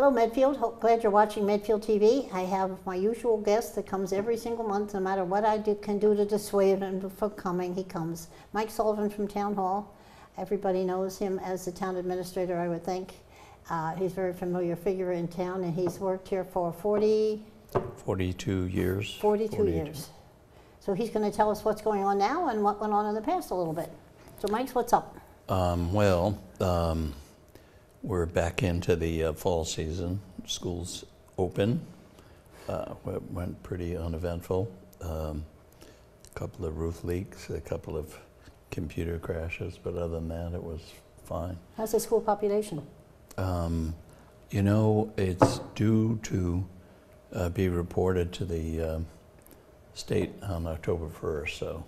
Hello Medfield, glad you're watching Medfield TV. I have my usual guest that comes every single month, no matter what I can do to dissuade him from coming, he comes. Mike Sullivan from Town Hall. Everybody knows him as the town administrator, I would think. He's a very familiar figure in town, and he's worked here for 42 years. 42 years. So he's going to tell us what's going on now and what went on in the past a little bit. So Mike's, what's up? We're back into the fall season. School's open. Went pretty uneventful. A couple of roof leaks, a couple of computer crashes, but other than that, it was fine. How's the school population? You know, it's due to be reported to the state on October 1st, so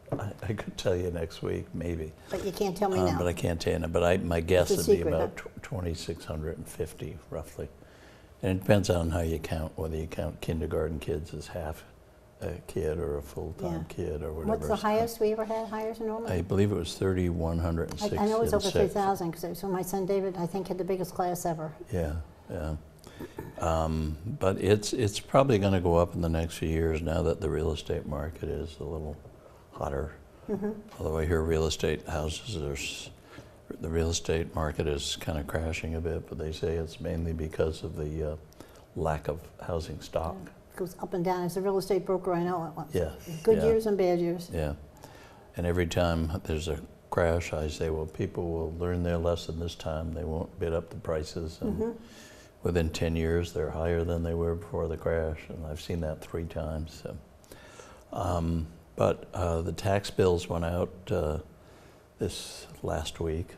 I could tell you next week, maybe. But you can't tell me now. But I can't tell you now. But my guess would be about 2,650, roughly. And it depends on how you count, whether you count kindergarten kids as half a kid or a full-time kid or whatever. What's the highest we ever had, higher than normal? I believe it was 3,106. I know it was over 3,000, because so my son David, I think, had the biggest class ever. Yeah, yeah. But it's probably going to go up in the next few years now that the real estate market is a little hotter. Although I hear the real estate market is kind of crashing a bit, but they say it's mainly because of the lack of housing stock. It goes up and down. As a real estate broker, I know it. Yeah. Good years and bad years. Yeah. And every time there's a crash, I say, well, people will learn their lesson this time. They won't bid up the prices. And within 10 years, they're higher than they were before the crash. And I've seen that 3 times. So. But the tax bills went out this last week.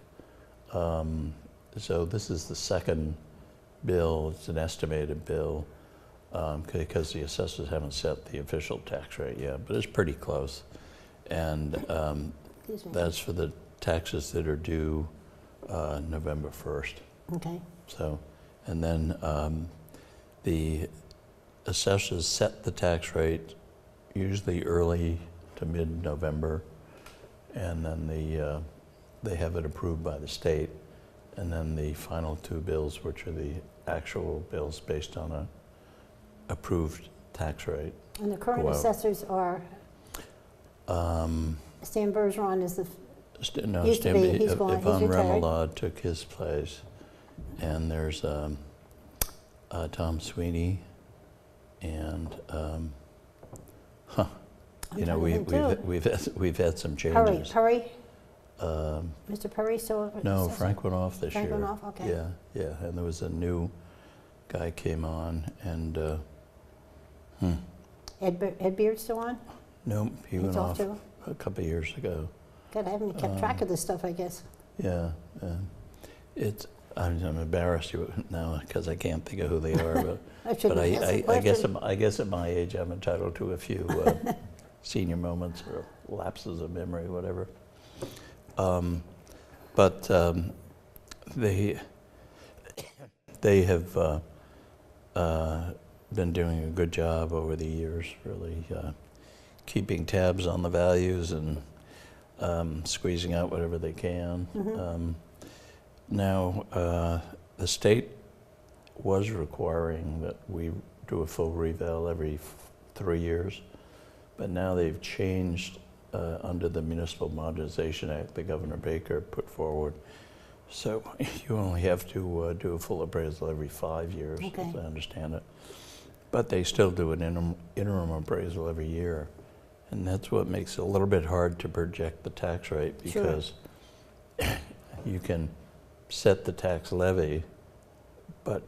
So this is the second bill. It's an estimated bill because the assessors haven't set the official tax rate yet, but it's pretty close. And that's for the taxes that are due November 1st. Okay. So, and then the assessors set the tax rate usually early to mid-November, and then they have it approved by the state, and then the final 2 bills, which are the actual bills based on a approved tax rate. And the current assessors are Stan Bergeron is the Yvonne Remoulade took his place, and there's Tom Sweeney, and you know, we've had some changes. Perry? Mr. Perry still? No, Frank went off this year. Frank went off, okay. Yeah, yeah, and there was a new guy came on, and Ed Beard still on? No, he went off too? a couple of years ago. God, I haven't kept track of this stuff, I guess. Yeah, I'm embarrassed now because I can't think of who they are, but I guess at my age I'm entitled to a few senior moments or lapses of memory, whatever. But they have been doing a good job over the years, really keeping tabs on the values and squeezing out whatever they can. Now, the state was requiring that we do a full reval every 3 years, but now they've changed under the Municipal Modernization Act that Governor Baker put forward. So you only have to do a full appraisal every 5 years, as I understand it. But they still do an interim appraisal every year. And that's what makes it a little bit hard to project the tax rate, because you can set the tax levy, but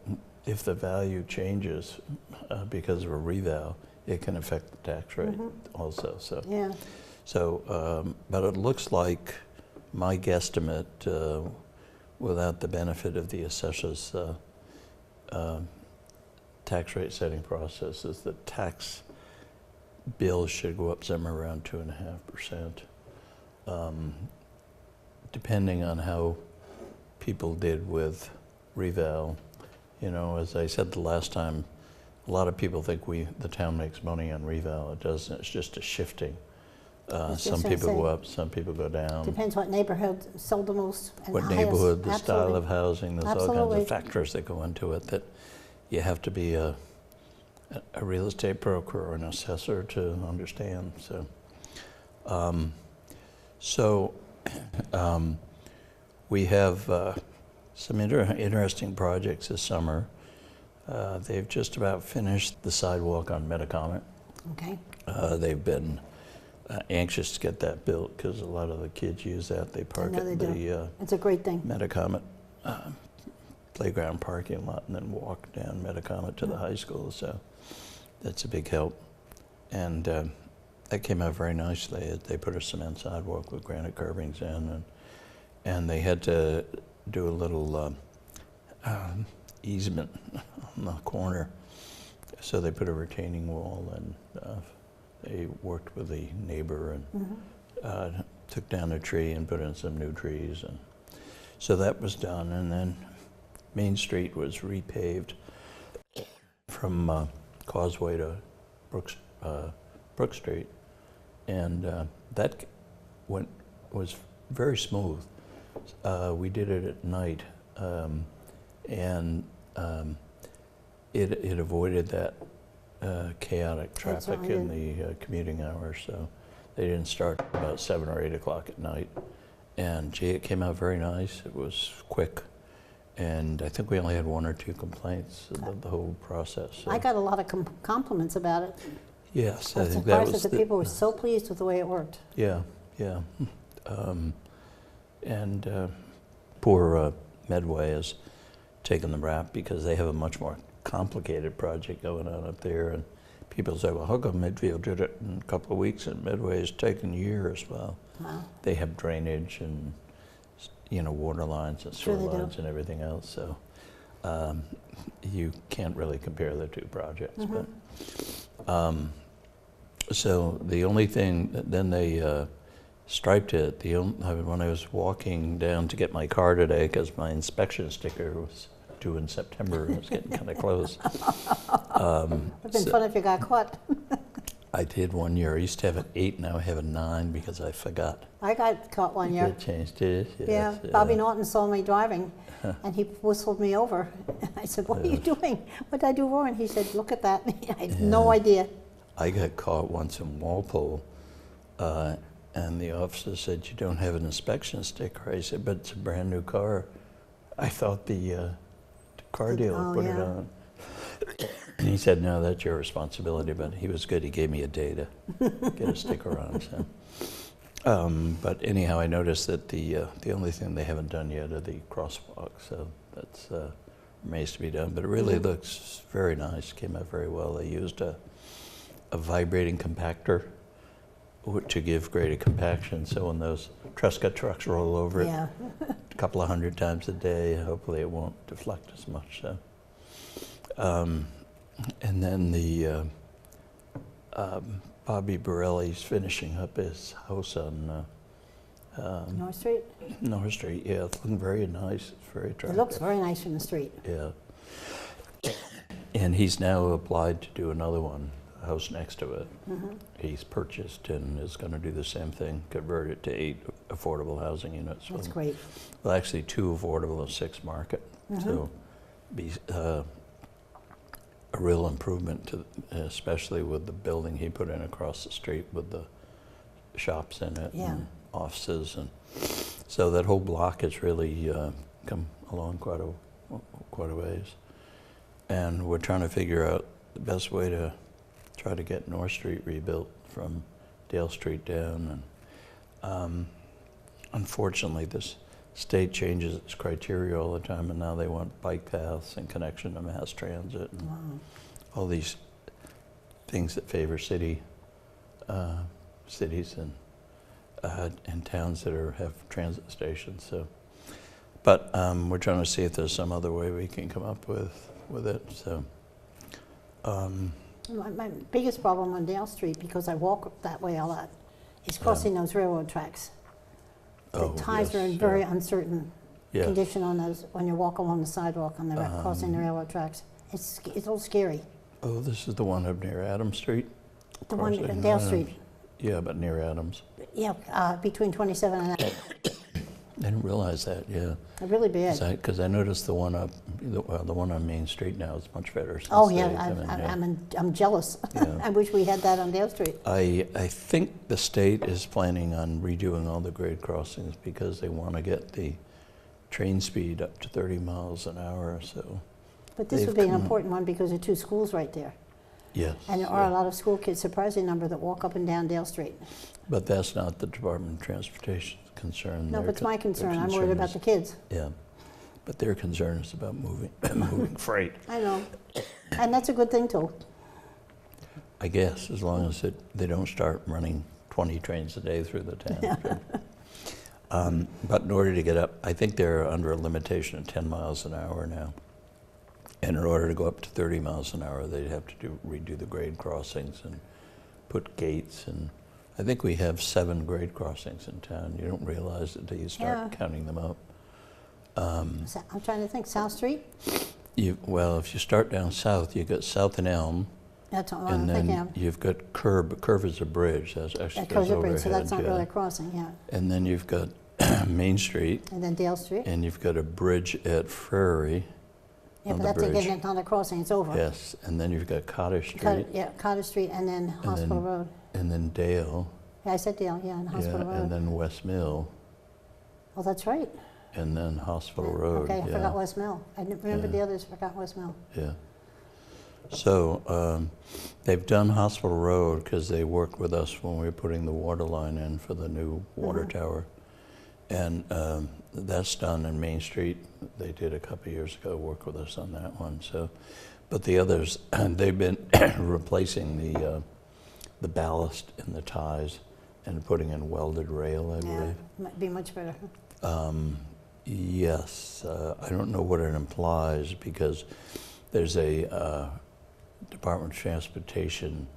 if the value changes because of a reval, it can affect the tax rate also. So, but it looks like my guesstimate, without the benefit of the assessor's tax rate setting process, is that tax bills should go up somewhere around 2.5%, depending on how people did with reval. You know, as I said the last time, a lot of people think the town makes money on reval. It doesn't. It's just a shifting That's Some just people go insane. up, some people go down. Depends what neighborhood sold the most. And What the highest. neighborhood, the style Absolutely. of housing, there's all kinds Absolutely. of factors that go into it that you have to be a real estate broker or an assessor to understand. So we have some interesting projects this summer. They've just about finished the sidewalk on Metacomet. Okay. They've been anxious to get that built because a lot of the kids use that. They park know at they the It's a great thing. Metacomet playground parking lot and then walk down Metacomet to the high school. So that's a big help. And that came out very nicely. They put a cement sidewalk with granite curbings in, and they had to do a little easement on the corner. So they put a retaining wall, and they worked with the neighbor and took down a tree and put in some new trees. And so that was done. And then Main Street was repaved from Causeway to Brook Street. And that was very smooth. We did it at night, and it avoided that chaotic traffic in the commuting hours. So they didn't start about 7 or 8 o'clock at night. And gee, it came out very nice. It was quick. And I think we only had 1 or 2 complaints about the whole process. So. I got a lot of compliments about it. Yes, I I was think that surprised was that the people were so pleased with the way it worked. Yeah. Poor Medway has taken the rap because they have a much more complicated project going on up there. And people say, well, how come Medfield did it in a couple of weeks and Medway has taken years? Well, Wow. they have drainage and water lines and sewer lines and everything else. So you can't really compare the 2 projects. But so the only thing, then they striped it. When I was walking down to get my car today, because my inspection sticker was due in September and it was getting kind of close. It would have been fun if you got caught. I did one year. I used to have an 8, now I have a 9 because I forgot. I got caught one year. It changed it. Yeah, Bobby Norton saw me driving, and he whistled me over. I said, what are you doing? What did I do wrong? He said, look at that. I had no idea. I got caught once in Walpole, and the officer said, you don't have an inspection sticker. I said, but it's a brand new car. I thought the car dealer put it on. And he said, no, that's your responsibility, but he was good. He gave me a day to get a sticker on. So. But anyhow, I noticed that the only thing they haven't done yet are the crosswalks, so that's remains to be done. But it really looks very nice, came out very well. They used a vibrating compactor to give greater compaction, so when those Tresca trucks roll over it a couple of 100 times a day, hopefully it won't deflect as much. So. And then the Bobby Borelli's finishing up his house on North Street? North Street. Yeah, it's looking very nice. It's very attractive. It looks very nice from the street. Yeah. And he's now applied to do another one, a house next to it. He's purchased and is going to do the same thing, convert it to 8 affordable housing units. That's great. Well, actually 2 affordable and 6 market. So be a real improvement, to, especially with the building he put in across the street with the shops in it and offices. And so that whole block has really come along quite a ways. And we're trying to figure out the best way to try to get North Street rebuilt from Dale Street down. And unfortunately, this state changes its criteria all the time, and now they want bike paths and connection to mass transit and all these things that favor cities and towns that have transit stations. So, but we're trying to see if there's some other way we can come up with it. So. My biggest problem on Dale Street, because I walk that way a lot, is crossing those railroad tracks. The ties are in very uncertain condition on those when you walk along the sidewalk on the crossing the railroad tracks. It's a little scary. Oh, this is the one up near Adams Street? The one at Dale Street. Yeah, but near Adams. Yeah, between 27 and that. I didn't realize that, yeah. Really bad. Because I noticed the one up, the one on Main Street now is much better. Since Oh, they yeah, come in, yeah. I'm jealous. Yeah. I wish we had that on Dale Street. I think the state is planning on redoing all the grade crossings because they want to get the train speed up to 30 miles an hour, so. But this would be an important one because there are two schools right there. Yes. And there are a lot of school kids, surprising number, that walk up and down Dale Street. But that's not the Department of Transportation's concern. No, but it's my concern. I'm worried about the kids. Yeah, but their concern is about moving freight. I know. And that's a good thing, too. I guess, as long as they don't start running 20 trains a day through the town. But in order to get up, I think they're under a limitation of 10 miles an hour now. And in order to go up to 30 miles an hour, they'd have to redo the grade crossings and put gates. And I think we have 7 grade crossings in town. You don't realize it until you start counting them up. I'm trying to think. South Street? Well, if you start down south, you've got South and Elm. That's what I'm And thinking then of. you've got Curb. Curb is a bridge. That's actually That goes goes overhead. so that's not yeah. really a crossing, yeah. And then you've got Main Street. And then Dale Street? And you've got a bridge at Prairie. Yeah, on but the that's bridge. again, it's not a crossing, it's over. Yes, and then you've got Cottage Street. Cottage Street and then Hospital Road. And then Dale. Yeah, I said Dale, yeah, and Hospital Road. And then West Mill. Oh, that's right. And then Hospital Road. Okay, I forgot West Mill. I didn't remember Yeah. the others, forgot West Mill. Yeah. So they've done Hospital Road because they worked with us when we were putting the water line in for the new water tower. And that's done in Main Street. They did a couple of years ago, work with us on that one. So, but the others, they've been replacing the ballast and the ties and putting in welded rail, I believe. Might be much better. Yes, I don't know what it implies because there's a Department of Transportation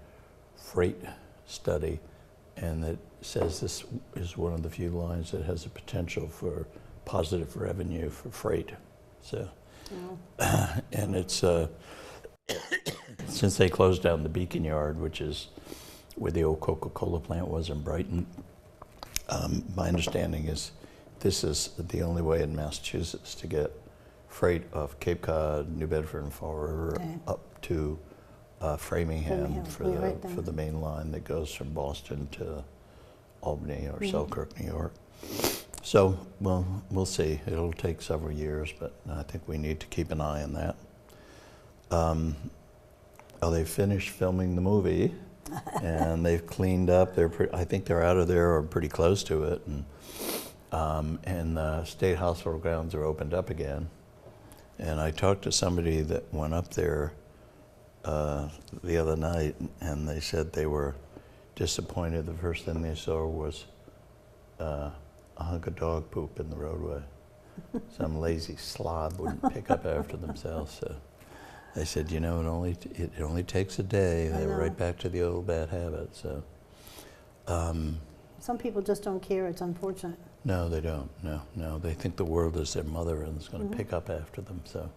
freight study, and it says this is one of the few lines that has the potential for positive revenue for freight. So, and it's since they closed down the Beacon Yard, which is where the old Coca-Cola plant was in Brighton, my understanding is this is the only way in Massachusetts to get freight off Cape Cod, New Bedford, and Fall River up to Framingham for the main line that goes from Boston to Albany or Selkirk, New York. So, well, we'll see. It'll take several years, but I think we need to keep an eye on that. They finished filming the movie, and they've cleaned up. I think they're out of there or pretty close to it, and the state hospital grounds are opened up again. And I talked to somebody that went up there the other night, and they said they were disappointed. The first thing they saw was a hunk of dog poop in the roadway. Some lazy slob wouldn't pick up after themselves. So they said, you know, it only takes a day. They're right back to the old bad habits. So some people just don't care. It's unfortunate. No, they don't. No. They think the world is their mother and is going to pick up after them. So,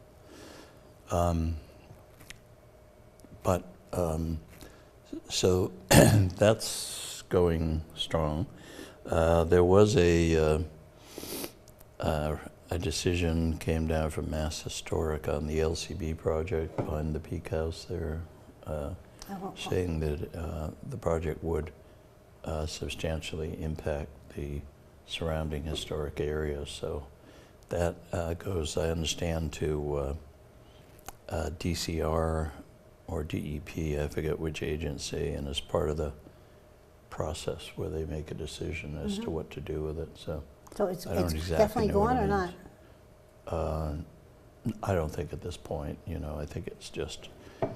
so that's going strong. There was a decision came down from Mass Historic on the LCB project behind the Peak House there, saying that the project would substantially impact the surrounding historic areas. So that goes, I understand, to DCR or DEP, I forget which agency, and is part of the process where they make a decision as to what to do with it. So it's exactly definitely gone or not? I don't think at this point, you know, I think it's just,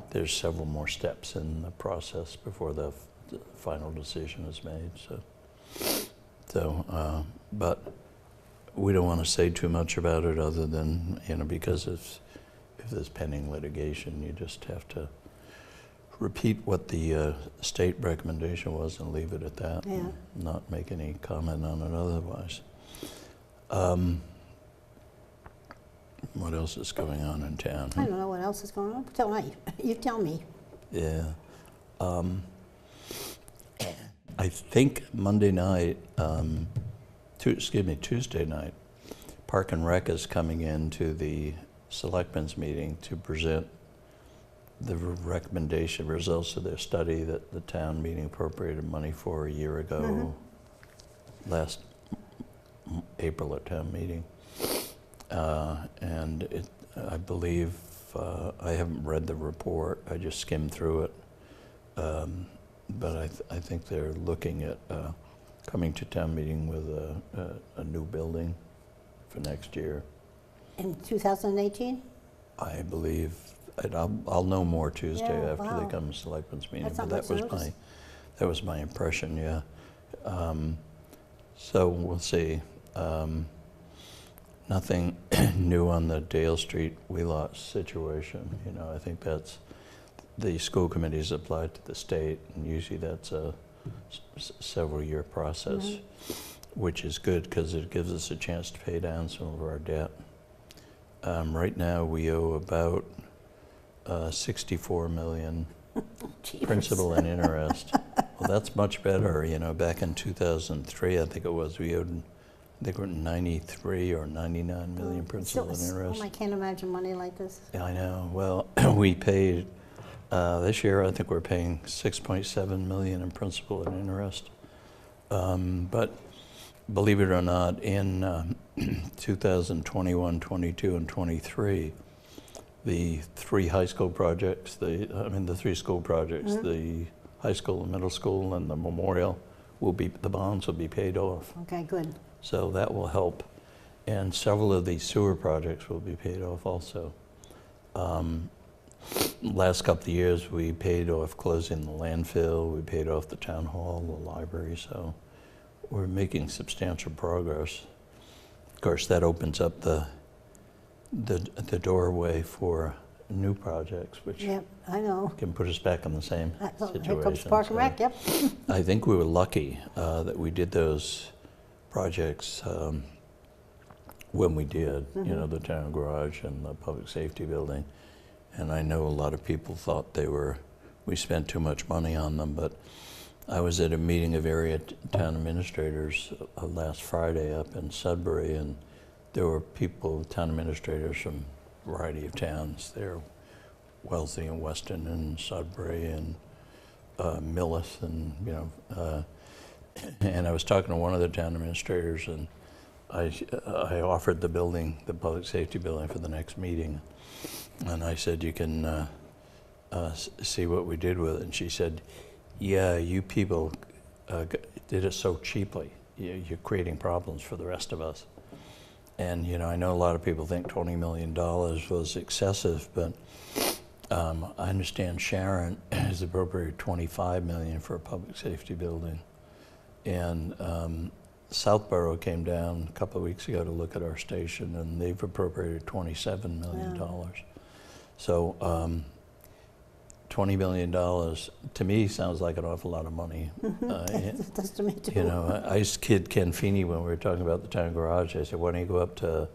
there's several more steps in the process before the final decision is made. So, but we don't want to say too much about it other than, you know, because if there's pending litigation, you just have to repeat what the state recommendation was and leave it at that, and not make any comment on it otherwise. What else is going on in town? I don't know what else is going on. Tell me. You tell me. Yeah. I think Monday night, Tuesday night, Park and Rec is coming into the Selectmen's meeting to present the recommendation results of their study that the town meeting appropriated money for a year ago, last April at town meeting. And I believe, I haven't read the report, I just skimmed through it. But I think they're looking at coming to town meeting with a new building for next year. In 2018? I believe, and I'll know more Tuesday after wow. they come to Selectmen's meeting. That's not But much that was my impression, yeah. So we'll see. Nothing new on the Dale Street Wheelots situation. You know, I think that's the school committees applied to the state, and usually that's a several-year process, which is good because it gives us a chance to pay down some of our debt. Right now, we owe about 64 million principal and interest. Well, that's much better. You know, back in 2003, I think it was, we owed, I think we're 93 or 99 million principal and interest. I can't imagine money like this. Yeah, I know. Well, we paid, this year I think we're paying 6.7 million in principal and interest. But believe it or not, in 2021, 22, and 23, the three high school projects, the three school projects, the high school, the middle school, and the memorial, the bonds will be paid off. Okay, good. So that will help. And several of these sewer projects will be paid off also. Last couple of years, we paid off closing the landfill, we paid off the town hall, the library, so we're making substantial progress. Of course, that opens up the doorway for new projects, which I know. can put us back in the same situation. Here comes Park and Rec, yep. I think we were lucky that we did those projects when we did, you know, the town garage and the public safety building. And I know a lot of people thought we spent too much money on them, but I was at a meeting of area town administrators last Friday up in Sudbury, and there were town administrators from a variety of towns. They're wealthy in Weston and Sudbury and Millis, and you know, and I was talking to one of the town administrators, and I offered the building, the public safety building, for the next meeting, and I said, you can see what we did with it, and she said, yeah, you people did it so cheaply. You're creating problems for the rest of us. And you know, I know a lot of people think $20 million was excessive, but I understand Sharon has appropriated $25 million for a public safety building. And Southborough came down a couple of weeks ago to look at our station, and they've appropriated $27 million. Yeah. So $20 million to me sounds like an awful lot of money. It does to me too. You know, I used to kid Ken Feeney when we were talking about the town garage. I said, why don't you go up to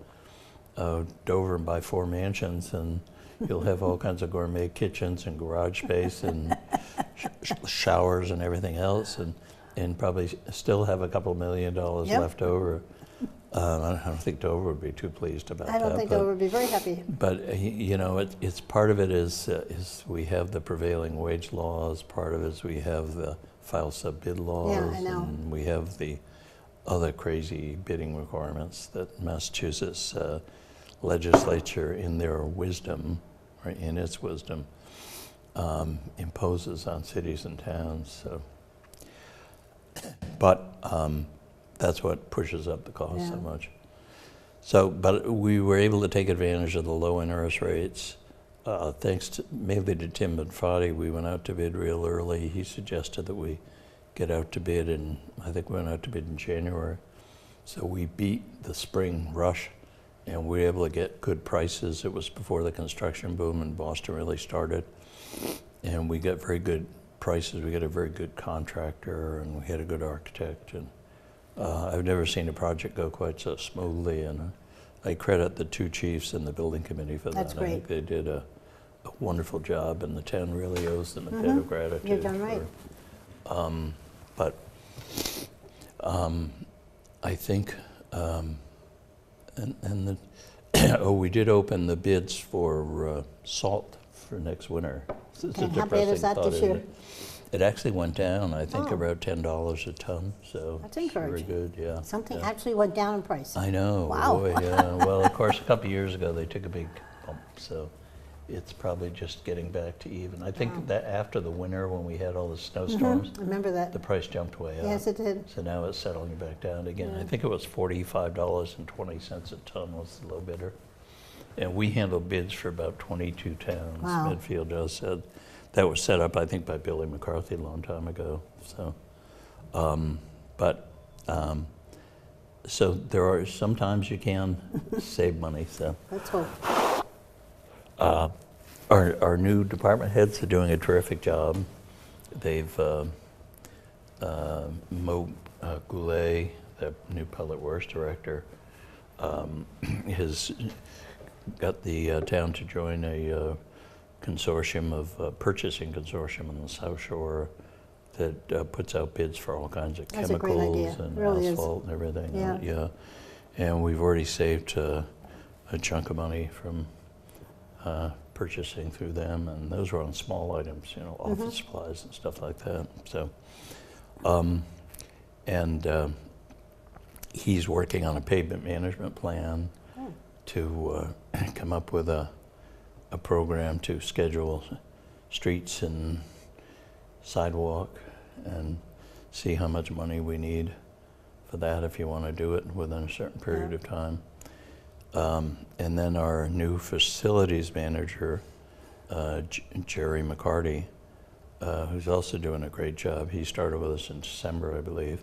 Dover and buy 4 mansions, and you'll have all kinds of gourmet kitchens and garage space and showers and everything else, and probably still have a couple $1 million left over. I don't think Dover would be too pleased about that. I don't think Dover would be very happy. But you know, it's part of it is we have the prevailing wage laws. Part of it is we have the file sub bid laws. Yeah, I know. And we have the other crazy bidding requirements that Massachusetts legislature, in their wisdom, or in its wisdom, imposes on cities and towns. So, but that's what pushes up the cost so much. So, but we were able to take advantage of the low interest rates. Thanks mainly to Tim Bonfatti, we went out to bid real early. He suggested that we get out to bid, and I think we went out to bid in January. So we beat the spring rush, and we were able to get good prices. It was before the construction boom in Boston really started. And we got very good prices. We got a very good contractor, and we had a good architect. And I've never seen a project go quite so smoothly, and I credit the 2 chiefs and the building committee for that. That's great. I think they did a wonderful job, and the town really owes them a debt of gratitude. You're done right. But I think, and the oh, we did open the bids for salt for next winter. It's a And how bad is depressing that thought, this isn't year? it? It actually went down, I think, Oh. about $10 a ton, so. That's it's very encouraging. good, yeah. Something yeah. actually went down in price. I know, Wow. boy, yeah. Well, of course, a couple of years ago, they took a big bump, so it's probably just getting back to even. I think Wow. that after the winter, when we had all the snowstorms, I remember that. the price jumped way up. Yes, it did. So now it's settling back down again. I Yeah. think it was $45.20 a ton was the low bidder. And we handle bids for about 22 towns. Wow. Medfield does. Said that was set up, I think, by Billy McCarthy a long time ago. So, so there are sometimes you can save money. So Let's hope. our new department heads are doing a terrific job. They've Mo Goulet, the new public works director, has got the town to join a consortium of purchasing consortium on the South Shore that puts out bids for all kinds of That's a great idea. chemicals and Really is. asphalt and everything. Yeah. Yeah, and we've already saved a chunk of money from purchasing through them, and those were on small items, you know, office supplies and stuff like that. So, he's working on a pavement management plan to come up with a program to schedule streets and sidewalk and see how much money we need for that if you want to do it within a certain period of time. And then our new facilities manager, Jerry McCarty, who's also doing a great job. He started with us in December, I believe,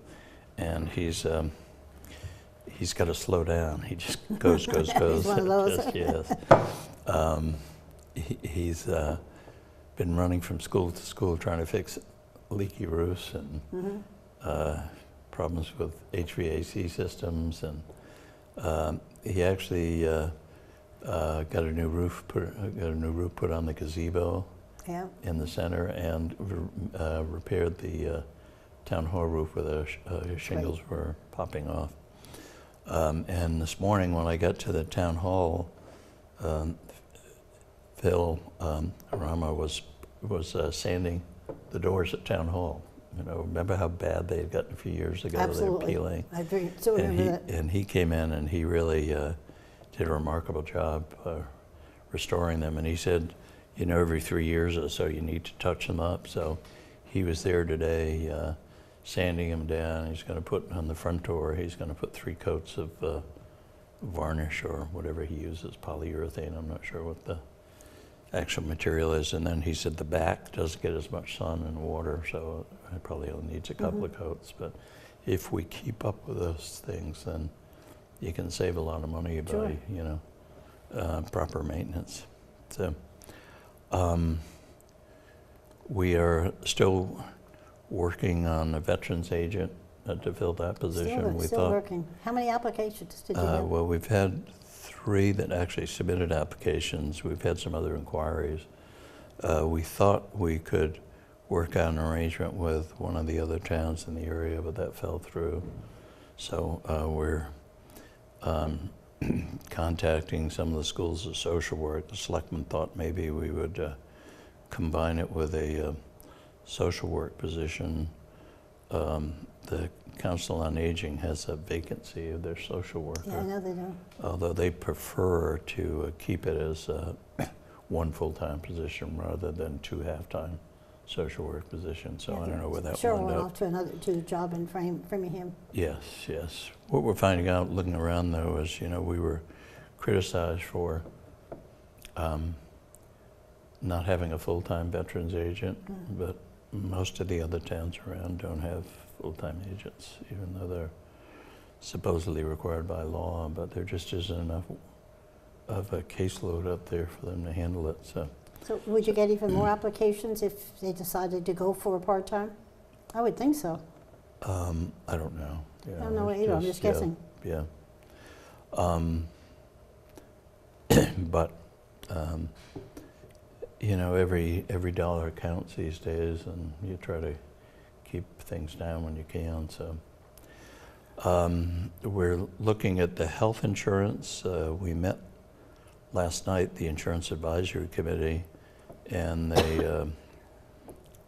and he's got to slow down. He just goes. He's one of those. Just, yes. He's been running from school to school trying to fix leaky roofs and problems with HVAC systems, and he actually got a new roof put on the gazebo in the center, and repaired the town hall roof where the shingles were popping off. And this morning when I got to the town hall, Phil Rama was sanding the doors at town hall. You know, remember how bad they had gotten a few years ago? Absolutely. They were peeling. I still remember that. And he came in and he really did a remarkable job restoring them. And he said, you know, every 3 years or so you need to touch them up. So he was there today sanding them down. He's going to put on the front door, he's going to put 3 coats of varnish or whatever he uses, polyurethane. I'm not sure what the actual material is. And then he said the back doesn't get as much sun and water, so it probably only needs a couple of coats. But if we keep up with those things, then you can save a lot of money by, you know, proper maintenance. So we are still working on a veterans agent to fill that position. Still working. How many applications did you have? Well, we've had 3 that actually submitted applications. We've had some other inquiries. We thought we could work out an arrangement with one of the other towns in the area, but that fell through. So we're contacting some of the schools of social work. The selectmen thought maybe we would combine it with a social work position. The Council on Aging has a vacancy of their social worker. Yeah, I know they do. Although they prefer to keep it as one full-time position rather than 2 half-time social work positions. So I don't know where that Cheryl will went end off up. to another job in Framingham. Yes, yes. What we're finding out, looking around though, is, you know, we were criticized for not having a full-time veterans agent, but most of the other towns around don't have full-time agents, even though they're supposedly required by law, but there just isn't enough of a caseload up there for them to handle it. So would you get even more applications if they decided to go for a part-time? I would think so. I don't know. Yeah, I don't know either, I'm just guessing. Yeah. But you know, every dollar counts these days, and you try to keep things down when you can. So we're looking at the health insurance. We met last night, the Insurance Advisory Committee, and they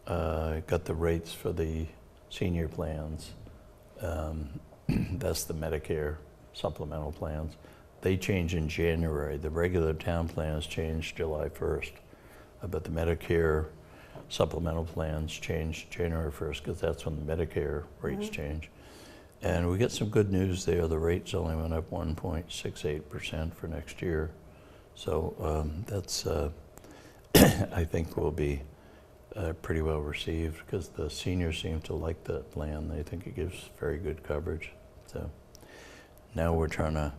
got the rates for the senior plans. That's the Medicare supplemental plans. They change in January. The regular town plans change July 1st, but the Medicare supplemental plans change January 1st because that's when the Medicare rates change. And we get some good news there. The rates only went up 1.68% for next year. So that's, I think, will be pretty well received because the seniors seem to like that plan. They think it gives very good coverage. So now we're trying to,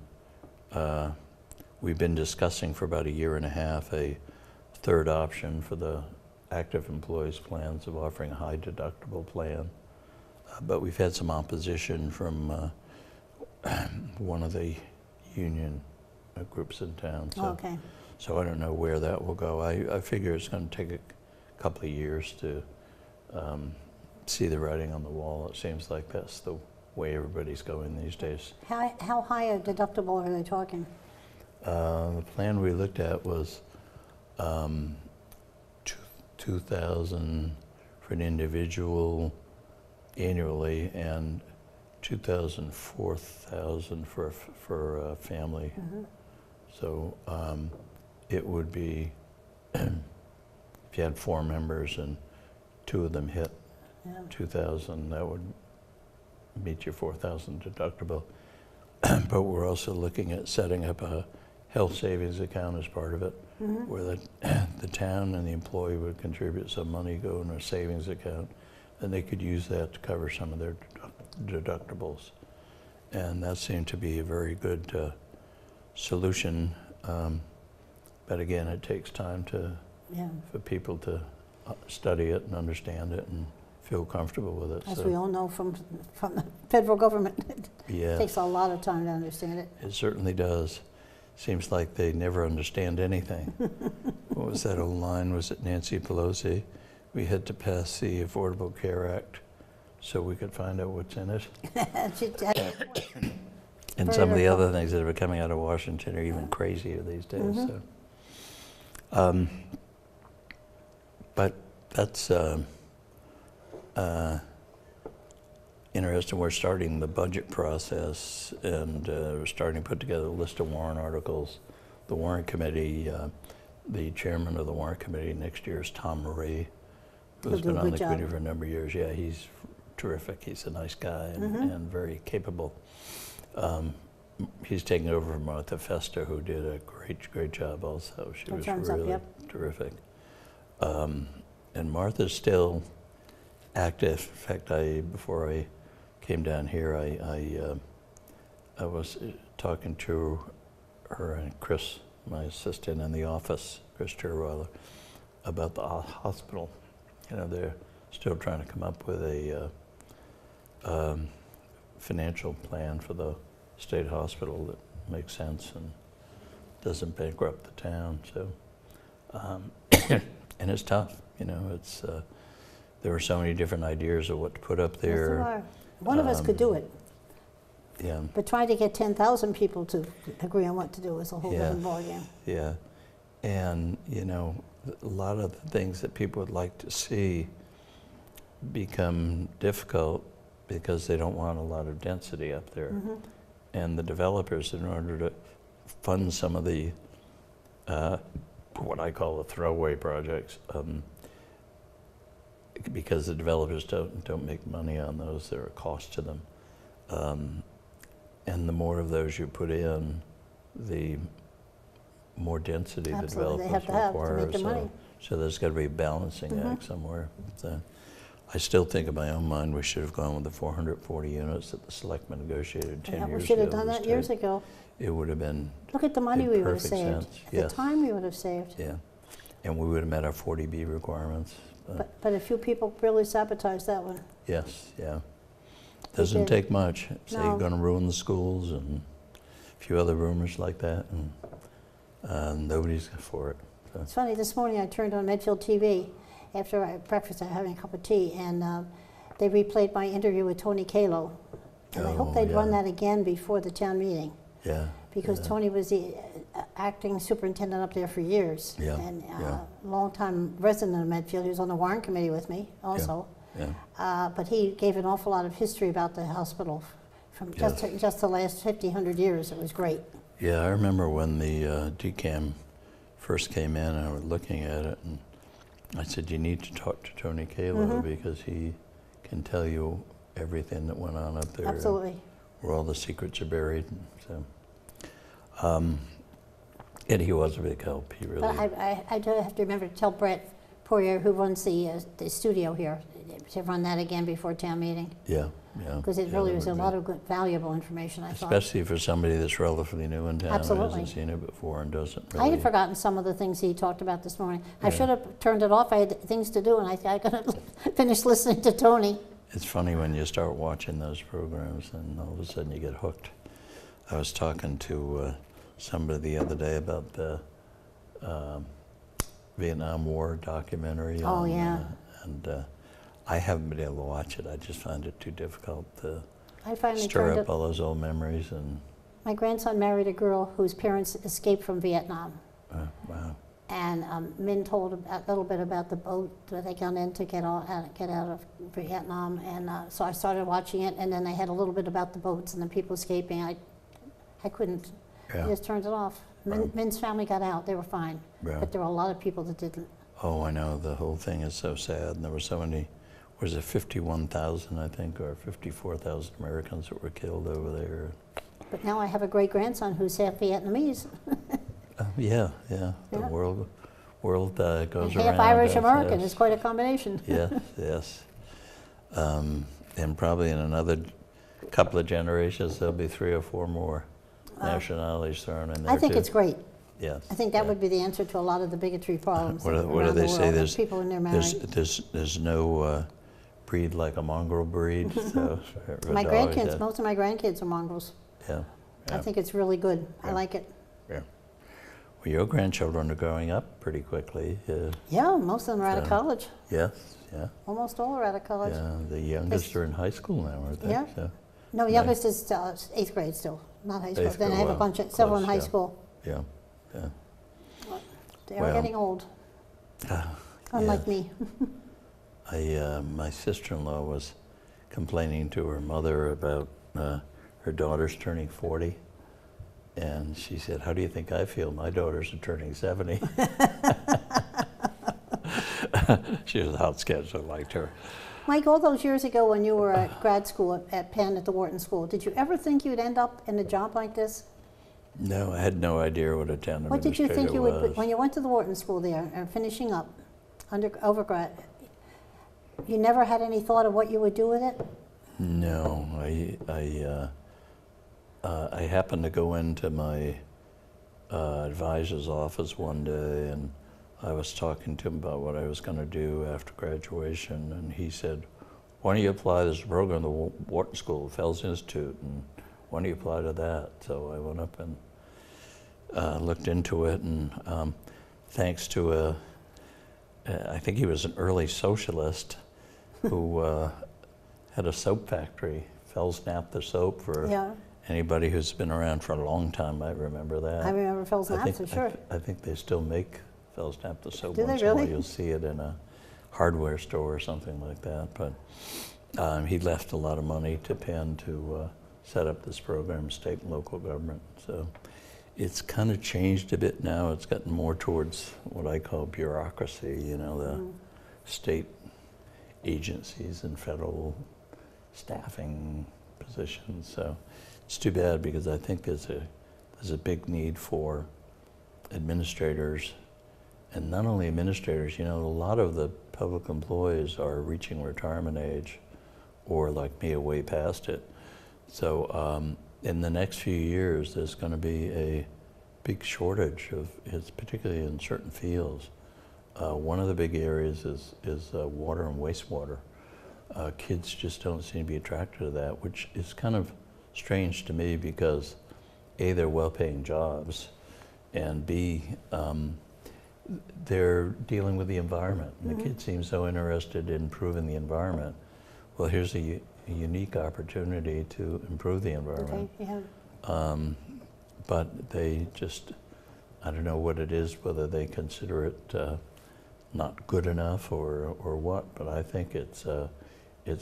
we've been discussing for about a year and a half a third option for the active employees plans of offering a high deductible plan. But we've had some opposition from one of the union groups in town. So, Okay. So I don't know where that will go. I figure it's going to take a couple of years to see the writing on the wall. It seems like that's the way everybody's going these days. How high a deductible are they talking? The plan we looked at was $2,000 for an individual annually and $2,000, $4,000 for a family. So it would be if you had 4 members and 2 of them hit 2,000, that would meet your 4,000 deductible. But we're also looking at setting up a health savings account as part of it, where the town and the employee would contribute some money, go in a savings account, and they could use that to cover some of their deductibles. And that seemed to be a very good solution. But again, it takes time for people to study it and understand it and feel comfortable with it. As we all know from the federal government, Yeah, it takes a lot of time to understand it. it certainly does. Seems like they never understand anything. What was that old line? Was it Nancy Pelosi? We had to pass the Affordable Care Act so we could find out what's in it. And some of the other things that are coming out of Washington are even crazier these days. So. But that's interesting. We're starting the budget process, and we're starting to put together a list of warrant articles. The warrant committee, the chairman of the warrant committee next year is Tom Marie, who's been on the committee for a number of years. Yeah, he's terrific. He's a nice guy and very capable. He's taking over from Martha Fester, who did a great job also. She was really terrific. And Martha's still active. In fact, before I came down here, I was talking to her and Chris, my assistant in the office, Chris Cherweiler, about the hospital. You know, they're still trying to come up with a financial plan for the state hospital that makes sense and doesn't bankrupt the town. So, and it's tough. You know, it's there are so many different ideas of what to put up there. Yes, there are. One of us could do it. Yeah. But trying to get 10,000 people to agree on what to do is a whole different ballgame. Yeah. And, you know, a lot of the things that people would like to see become difficult because they don't want a lot of density up there. And the developers, in order to fund some of the, what I call the throwaway projects, because the developers don't make money on those, they're a cost to them. And the more of those you put in, the more density the developers require. To make the money. So there's got to be a balancing act somewhere. So I still think in my own mind we should have gone with the 440 units that the selectmen negotiated 10 years ago. We should have done that years ago. It would have been. Look at the money we would have saved. Sense. The time we would have saved. Yeah, and we would have met our 40B requirements. But a few people really sabotaged that one. Yes, yeah. Doesn't take much. Say you're going to ruin the schools and a few other rumors like that, and nobody's for it. So. It's funny, this morning I turned on Medfield TV after breakfast. I was having a cup of tea, and they replayed my interview with Tony Kalo. And I hope they'd run that again before the town meeting. Yeah. Because Tony was the acting superintendent up there for years. Yeah. And long-time resident of Medfield. He was on the Warren Committee with me also. Yeah. But he gave an awful lot of history about the hospital from just the last 50, 100 years. It was great. Yeah, I remember when the DCAM first came in, I was looking at it, and I said, you need to talk to Tony Kalo because he can tell you everything that went on up there. Absolutely. Where all the secrets are buried. So, and he was a big help. He really. But I do have to remember to tell Brett Poirier, who runs the studio here, to run that again before town meeting. Yeah, yeah. Because it really was a lot of good, valuable information, I thought. Especially for somebody that's relatively new in town. Absolutely. Hasn't seen it before and doesn't really. I had forgotten some of the things he talked about this morning. I should have turned it off. I had things to do, and I couldn't finish listening to Tony. It's funny when you start watching those programs and all of a sudden you get hooked. I was talking to somebody the other day about the Vietnam War documentary. Oh, yeah. And I haven't been able to watch it. I just find it too difficult to I finally stir turned up all those old memories. And my grandson married a girl whose parents escaped from Vietnam. wow. And Min told a little bit about the boat that they got in to get out of Vietnam. And so I started watching it, and then they had a little bit about the boats and the people escaping. I couldn't. I just turned it off. Min's family got out. They were fine. Yeah. But there were a lot of people that didn't. Oh, I know. The whole thing is so sad. And there were so many, was it 51,000, I think, or 54,000 Americans that were killed over there. But now I have a great-grandson who's half Vietnamese. Yeah. The world goes around. Half Irish-American is quite a combination. Yes. And probably in another couple of generations, there'll be 3 or 4 more nationalities thrown in there. I think it's great. Yes. I think that would be the answer to a lot of the bigotry problems What do around they the say? world. There's People in there marrying. There's no breed like a mongrel breed. So My dog, grandkids, most of my grandkids are mongrels. Yeah. I think it's really good. I like it. Yeah. Well, your grandchildren are growing up pretty quickly. Yeah, most of them are out of college. Yes. Yeah. Almost all are out of college. Yeah. The youngest are in high school now, aren't they? Yeah. So, No, youngest is 8th grade still, not high school. Then I have a bunch of several in high school. Yeah. They are getting old, unlike me. My sister-in-law was complaining to her mother about her daughters turning 40, and she said, "How do you think I feel? My daughters are turning 70." She was a hot sketch. I liked her. Mike, all those years ago when you were at grad school at Penn at the Wharton School, did you ever think you'd end up in a job like this? No, I had no idea what a town administrator was. What did you think you would, when you went to the Wharton School there and finishing up, overgrad, you never had any thought of what you would do with it? No, I happened to go into my advisor's office one day, and I was talking to him about what I was going to do after graduation, and he said, "Why don't you apply this program to the Wharton School, Fells Institute, and why don't you apply to that?" So I went up and looked into it, and thanks to I think he was an early socialist who had a soap factory, Fells Naphtha soap, for anybody who's been around for a long time might remember that. I remember Fells Naphtha, sure. I think they still make Fells Naphtha soap. Do once they really? in a while. You'll see it in a hardware store or something like that. But he left a lot of money to Penn to set up this program, state and local government. So it's kind of changed a bit now. It's gotten more towards what I call bureaucracy, you know, the state agencies and federal staffing positions. So it's too bad, because I think there's a big need for administrators, and not only administrators, you know, a lot of the public employees are reaching retirement age, or like me, are way past it. So in the next few years, there's going to be a big shortage of, particularly in certain fields. One of the big areas is water and wastewater. Kids just don't seem to be attracted to that, which is kind of strange to me, because A, they're well-paying jobs, and B, they're dealing with the environment. And the kids seem so interested in improving the environment. well, here's a unique opportunity to improve the environment. Okay, yeah. But they just, I don't know what it is, whether they consider it not good enough or what, but I think it's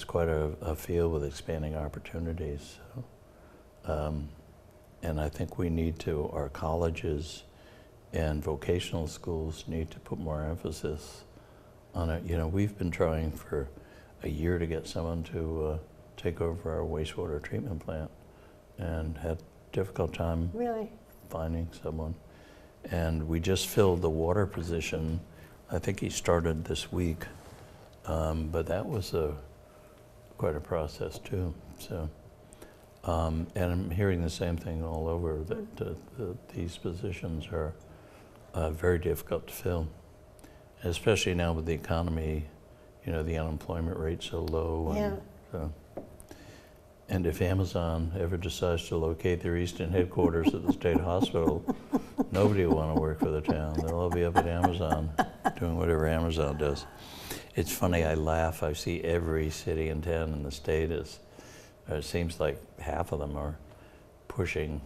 quite a field with expanding opportunities. So, and I think we need to, our colleges and vocational schools need to put more emphasis on it. You know, we've been trying for a year to get someone to take over our wastewater treatment plant and had difficult time Really? finding someone. And we just filled the water position. I think he started this week, but that was quite a process too. So, and I'm hearing the same thing all over, that these positions are very difficult to fill, especially now with the economy. You know, the unemployment rate so low. And, Yeah. so. And if Amazon ever decides to locate their eastern headquarters at the state hospital, nobody will want to work for the town. They'll all be up at Amazon doing whatever Amazon does. It's funny, I laugh. I see every city and town in the state is, it seems like half of them are pushing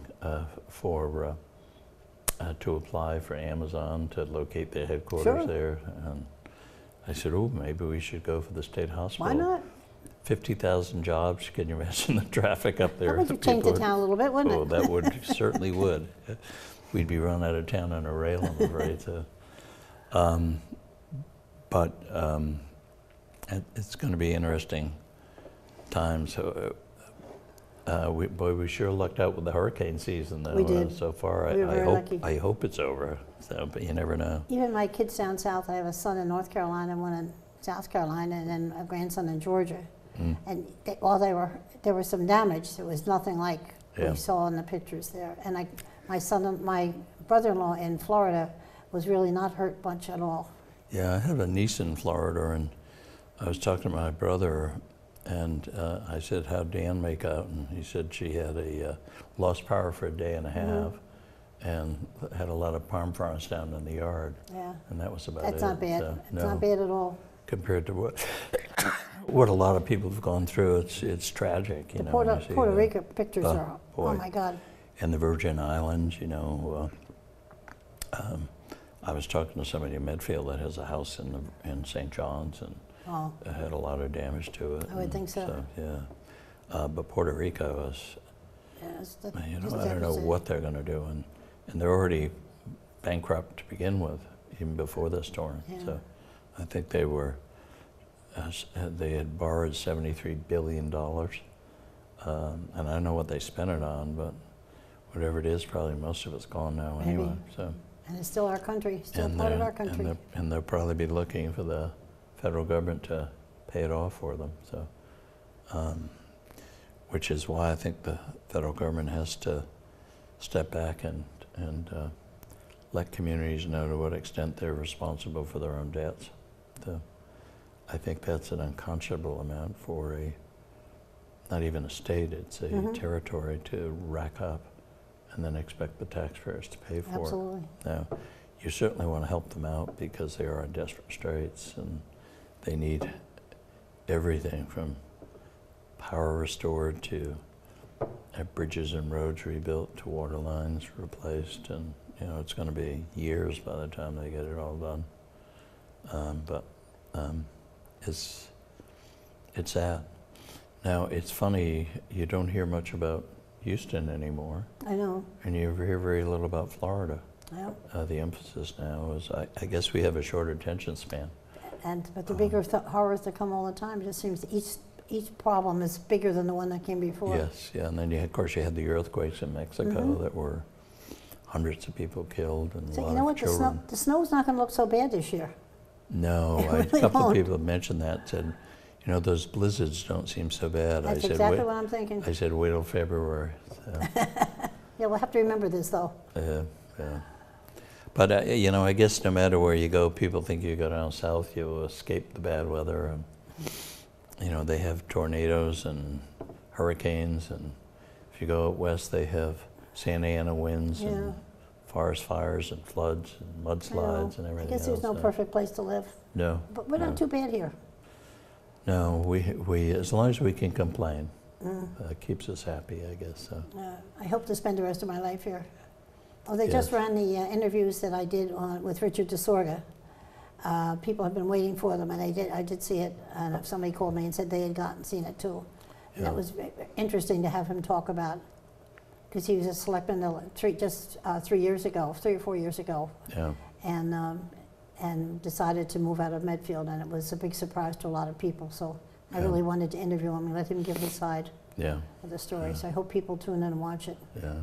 to apply for Amazon to locate their headquarters Sure. there. And I said, oh, maybe we should go for the state hospital. Why not? 50,000 jobs. Can you imagine the traffic up there? That would change the town a little bit, wouldn't Oh, it? that would certainly would. We'd be run out of town on a rail, I'm afraid. So, but it's going to be interesting times. We sure lucked out with the hurricane season, though. We did. So far, We were very lucky. I hope it's over. So, but you never know. Even my kids down south, I have a son in North Carolina, one in South Carolina, and then a grandson in Georgia. And while there was some damage, there was nothing like Yeah. we saw in the pictures there. And my brother-in-law in Florida was really not hurt much at all. Yeah, I have a niece in Florida, and I was talking to my brother, and I said, how'd Dan make out? And he said she had lost power for a day and a half, and had a lot of palm fronds down in the yard. Yeah. And that was about That's it. not bad. So, It's not bad at all. Compared to what a lot of people have gone through, it's tragic. You The know, when you see Puerto that. Rico pictures Oh, are, boy. oh my God. And the Virgin Islands, you know. I was talking to somebody in Medfield that has a house in St. John's, and Oh, it had a lot of damage to it. I would think so. Yeah. But Puerto Rico is, yeah, it's you know, just I don't know deficit. what they're going to do. And they're already bankrupt to begin with, even before the storm. Yeah. So I think they had borrowed $73 billion. And I don't know what they spent it on, but whatever it is, probably most of it's gone now Maybe. anyway. So. And it's still our country, still And part of they're- our country. And they'll probably be looking for the federal government to pay it off for them. So, which is why I think the federal government has to step back and let communities know to what extent they're responsible for their own debts. So I think that's an unconscionable amount for not even a state, it's a territory to rack up and then expect the taxpayers to pay for Absolutely. it. Now, you certainly want to help them out because they are in desperate straits and they need everything from power restored to bridges and roads rebuilt to water lines replaced, and you know it's going to be years by the time they get it all done. But it's sad. Now it's funny, you don't hear much about Houston anymore, I know. and you hear very little about Florida. Yeah. The emphasis now is, I guess we have a shorter attention span. But the bigger horrors that come all the time, it just seems each problem is bigger than the one that came before. Yes, yeah, and then of course you had the earthquakes in Mexico that were hundreds of people killed and So a lot you know of what? children. The snow's not going to look so bad this year. No, It a really couple of won't. people have mentioned that, said, you know, those blizzards don't seem so bad. That's I said, exactly wait, what I'm thinking. I said, wait till February. So, Yeah, we'll have to remember this though. yeah. But, you know, I guess no matter where you go, people think you go down south, you'll escape the bad weather. And, you know, they have tornadoes and hurricanes, and if you go out west, they have Santa Ana winds Yeah. and forest fires and floods and mudslides and I everything guess there's else. no perfect place to live, No. but we're no. not too bad here. No, we as long as we can complain, keeps us happy, I guess. So. I hope to spend the rest of my life here. Oh, they just Yes. ran the interviews that I did with Richard DeSorga. People have been waiting for them, and I did see it. And somebody called me and said they had seen it too. And Yeah. that was interesting to have him talk about, because he was a selectman 3 years ago, 3 or 4 years ago, Yeah. and decided to move out of Medfield, and it was a big surprise to a lot of people. So I Yeah. really wanted to interview him and let him give his side Yeah. of the story. Yeah. So I hope people tune in and watch it. Yeah.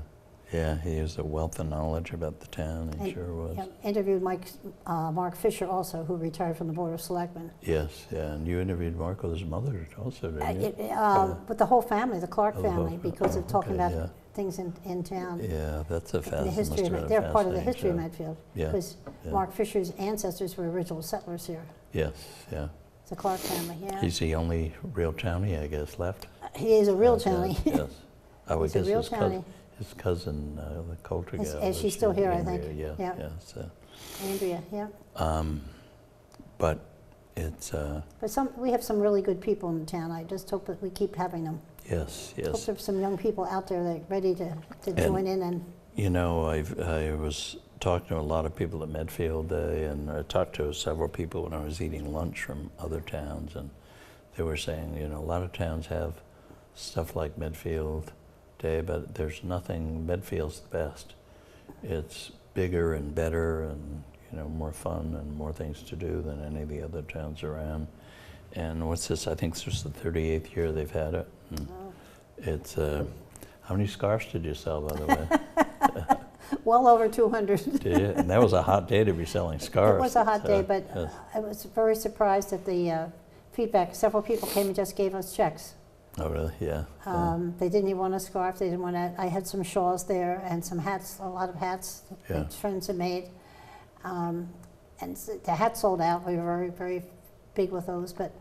Yeah. He has a wealth of knowledge about the town. He And- sure was. Yeah, interviewed Mark Fisher also, who retired from the Board of Selectmen. Yes. Yeah. And you interviewed Marco's mother also, didn't you? With the whole family, the Clark Oh, the whole family, fa- because of talking okay, about yeah. things in town. Yeah. That's a The fascinating. history of they're part of the history of Medfield, Yeah. because Yeah. Mark Fisher's ancestors were original settlers here. Yes. Yeah. It's the Clark family, yeah. He's the only real townie, I guess, left. He is a real Yes, townie. Yes. I would He's a guess real his townie. cousin, the Coulter Is- gal. is she was still here, I Andrea, think? Yeah. Yeah. Yeah. So, Andrea, yeah. but it's But we have some really good people in the town. I just hope that we keep having them. yes, Hope yes. there's some young people out there that are ready to join in and You know, I was talking to a lot of people at Medfield Day, and I talked to several people when I was eating lunch from other towns, and they were saying, you know, a lot of towns have stuff like Medfield Day, but there's nothing. Medfield's the best. It's bigger and better, and you know, more fun and more things to do than any of the other towns around. And what's this? I think this is the 38th year they've had it. And it's how many scarves did you sell, by the way? well over 200. Did you? And that was a hot day to be selling scarves. It was a hot so, day, but yes. I was very surprised at the feedback. Several people came and just gave us checks. Oh, really? Yeah. They didn't even want a scarf. They didn't want to. I had some shawls there and some hats, a lot of hats Yeah. that friends had made. The hats sold out. We were very, very big with those. But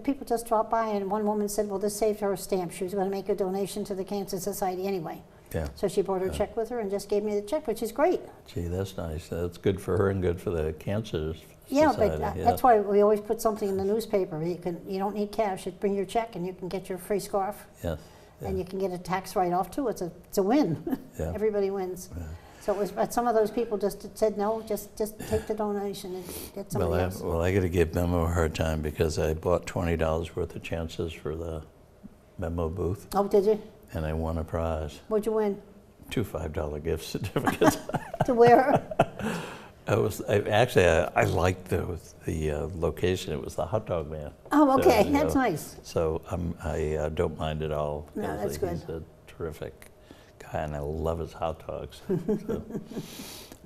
people just dropped by, and one woman said, well, this saved her a stamp. She was going to make a donation to the Cancer Society anyway. Yeah. So she brought her check with her and just gave me the check, which is great. Gee, that's nice. That's good for her and good for the Cancer Yeah, Society. but that's why we always put something in the newspaper. You don't need cash. You bring your check and you can get your free scarf, Yes. Yeah. and you can get a tax write-off too. It's a win. Yeah. Everybody wins. Yeah. So it was, but some of those people just said no. Just take the donation and get somebody else. Well, I got to give Memo a hard time because I bought $20 worth of chances for the Memo booth, Oh, did you? and I won a prize. What'd you win? 2 $5 gift certificates. To where? I liked the location. It was the hot dog man. Oh, okay. So, That's nice. So I don't mind at all. No, that's He's good. a terrific guy, and I love his hot dogs.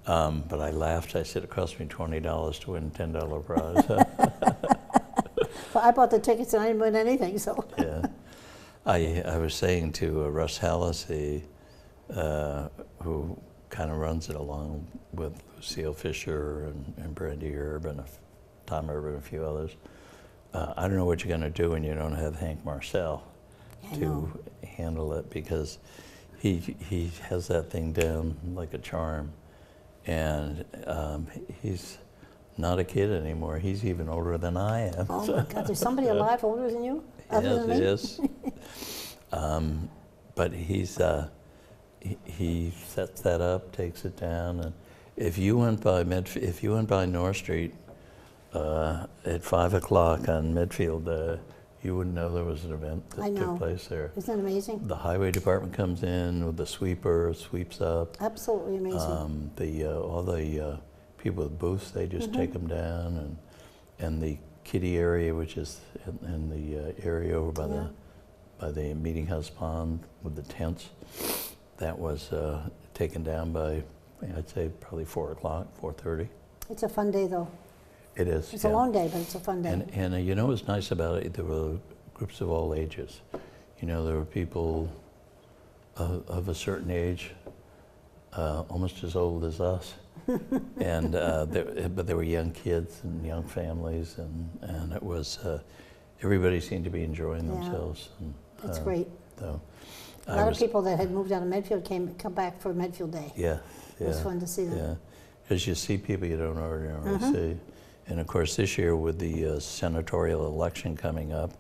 So, but I laughed. I said it cost me $20 to win a $10 prize. Well, I bought the tickets and I didn't win anything. So Yeah. I was saying to Russ Hallisey, who kind of runs it along with Lucille Fisher and Brandy Erb and Tom Erb and a few others, I don't know what you're going to do when you don't have Hank Marcel I to know. handle it, because he has that thing down like a charm, and he's not a kid anymore. He's even older than I am. Oh my God, there's somebody alive older than you, other than me? Yes. But he sets that up, takes it down, and if you went by North Street at 5 o'clock on Medfield, you wouldn't know there was an event I that know. took place there. Isn't that amazing? The highway department comes in with the sweeper, sweeps up. Absolutely amazing. All the people with booths, they just Mm-hmm. take them down, and the kiddie area, which is in the area over by the meeting house pond with the tents, that was taken down by, I'd say, probably 4 o'clock, 4:30. It's a fun day, though. It is. It's a long day, but it's a fun day. And you know what's nice about it? There were groups of all ages. You know, there were people of a certain age, almost as old as us, and but there were young kids and young families, and it was everybody seemed to be enjoying Yeah. themselves. And, It's great. So A lot of people that had moved out of Medfield come back for Medfield Day. Yeah, It was yeah, fun to see them. yeah. Because you see people you don't ordinarily Mm-hmm. see. And of course, this year with the senatorial election coming up,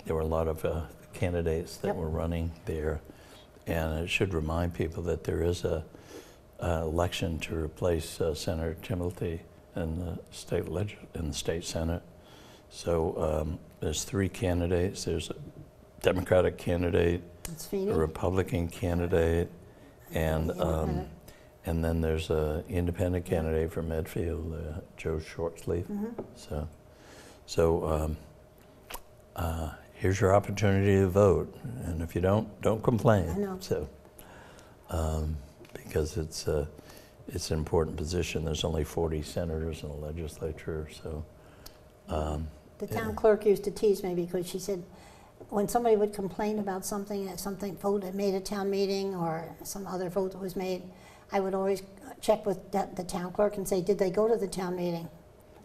there were a lot of candidates that Yep. were running there. And it should remind people that there is a election to replace Senator Timothy in the state Senate. So there's 3 candidates. There's a Democratic candidate, It's a Feeney. Republican candidate, and Independent. and then there's an independent candidate from Medfield, Joe Shortsleeve. Mhm. So here's your opportunity to vote, and if you don't complain. I know. So because it's an important position. There's only 40 senators in the legislature, so. The town clerk used to tease me because she said, when somebody would complain about something vote had made at town meeting or some other vote that was made, I would always check with the town clerk and say, did they go to the town meeting?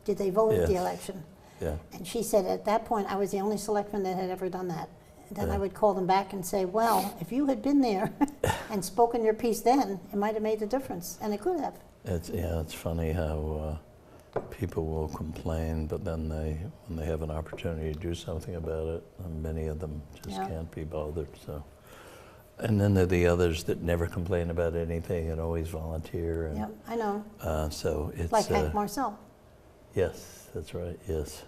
Did they vote at the Yes. election? Yeah. And she said at that point, I was the only selectman that had ever done that. And then Yeah. I would call them back and say, well, if you had been there and spoken your piece then, it might have made the difference, and it could have. It's funny how people will complain, but then when they have an opportunity to do something about it, many of them just Yeah. can't be bothered. So, and then there are the others that never complain about anything and always volunteer. And, Yep, I know, so it's like Hank Marcel. yes, that's right. Yes.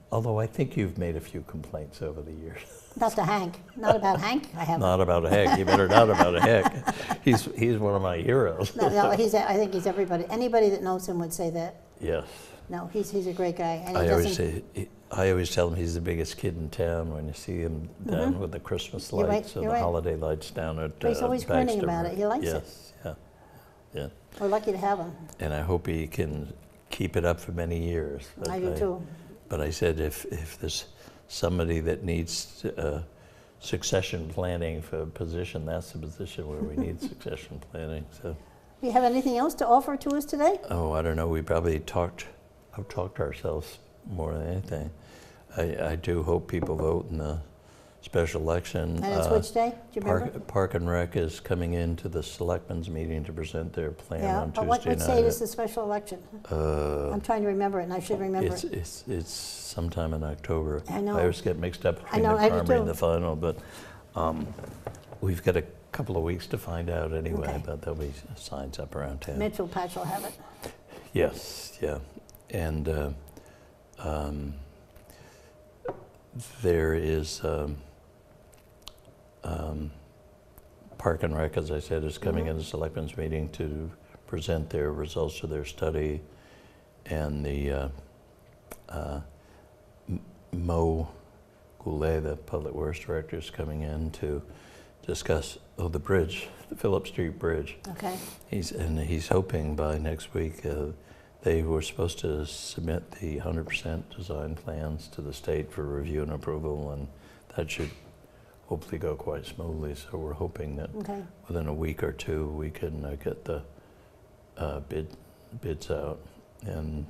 Although I think you've made a few complaints over the years. Not to Hank, not about Hank, I haven't. Not about a heck. You better not about a heck. He's one of my heroes. No, I think he's everybody. Anybody that knows him would say that. Yes. No, he's a great guy, and he I always doesn't. say, I always tell him he's the biggest kid in town when you see him down with the Christmas You're right, lights or you're the right. holiday lights down at But he's always grinning Baxter about Road. it. He likes it. Yes, yeah, yeah. We're lucky to have him. And I hope he can keep it up for many years. But I do too. But I said if there's somebody that needs succession planning for a position, that's the position where we need succession planning. So. Do you have anything else to offer to us today? Oh, I don't know. We probably outtalked ourselves more than anything. I do hope people vote in the special election. And it's which day? Do you remember? Park and Rec is coming into the selectmen's meeting to present their plan Yeah, on but Tuesday what night. date is the special election? Uh, I'm trying to remember it, and I should remember it. it's sometime in October. I know. I always get mixed up between know, the I do primary and too. the final, but we've got a couple of weeks to find out anyway. Okay. But there'll be signs up around town. Mitchell Patch will have it. Yes, yeah. And there is Park and Rec, as I said, is coming in the selectmen's meeting to present their results of their study, and the Mo Goulet, the public works director, is coming in to discuss the bridge, the Phillip Street Bridge. Okay. He's hoping by next week. They were supposed to submit the 100% design plans to the state for review and approval, and that should hopefully go quite smoothly. So we're hoping that Okay. within a week or two we can get the bids out, and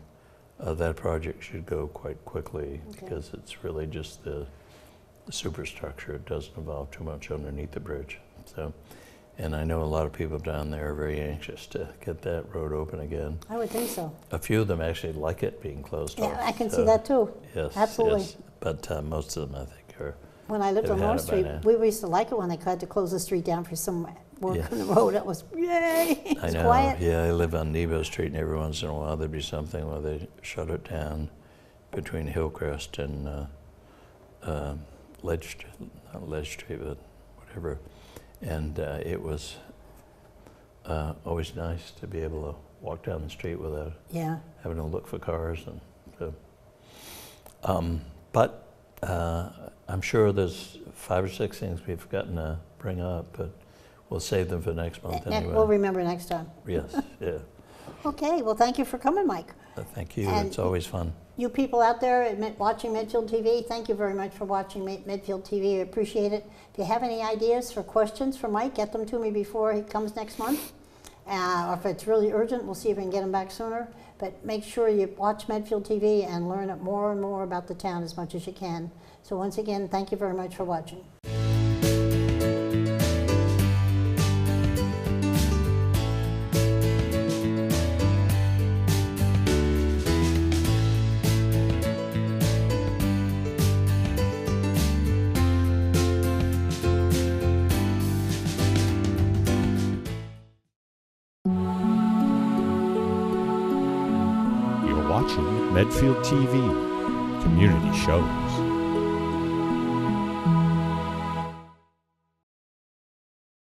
that project should go quite quickly because it's really just the superstructure. It doesn't involve too much underneath the bridge. So. And I know a lot of people down there are very anxious to get that road open again. I would think so. A few of them actually like it being closed off. Yeah, I can so, see that too. Yes, Absolutely. yes. But most of them, I think, are. When I lived They've on had North it by Street, now. we used to like it when they had to close the street down for some work Yeah. on the road. It was, yay, I it's know. quiet. Yeah, I live on Nebo Street, and every once in a while there'd be something where they shut it down between Hillcrest and Ledge Street, not Ledge Street, but whatever. And it was always nice to be able to walk down the street without Yeah. having to look for cars. And so. But I'm sure there's 5 or 6 things we've forgotten to bring up, but we'll save them for next month anyway. We'll remember next time. Yes, yeah. Okay, well, thank you for coming, Mike. Thank you. And it's always fun. You people out there watching Medfield TV, thank you very much for watching Medfield TV. I appreciate it. If you have any ideas for questions for Mike, get them to me before he comes next month. Or if it's really urgent, we'll see if we can get him back sooner. But make sure you watch Medfield TV and learn more and more about the town as much as you can. So once again, thank you very much for watching. watching Medfield TV, community show.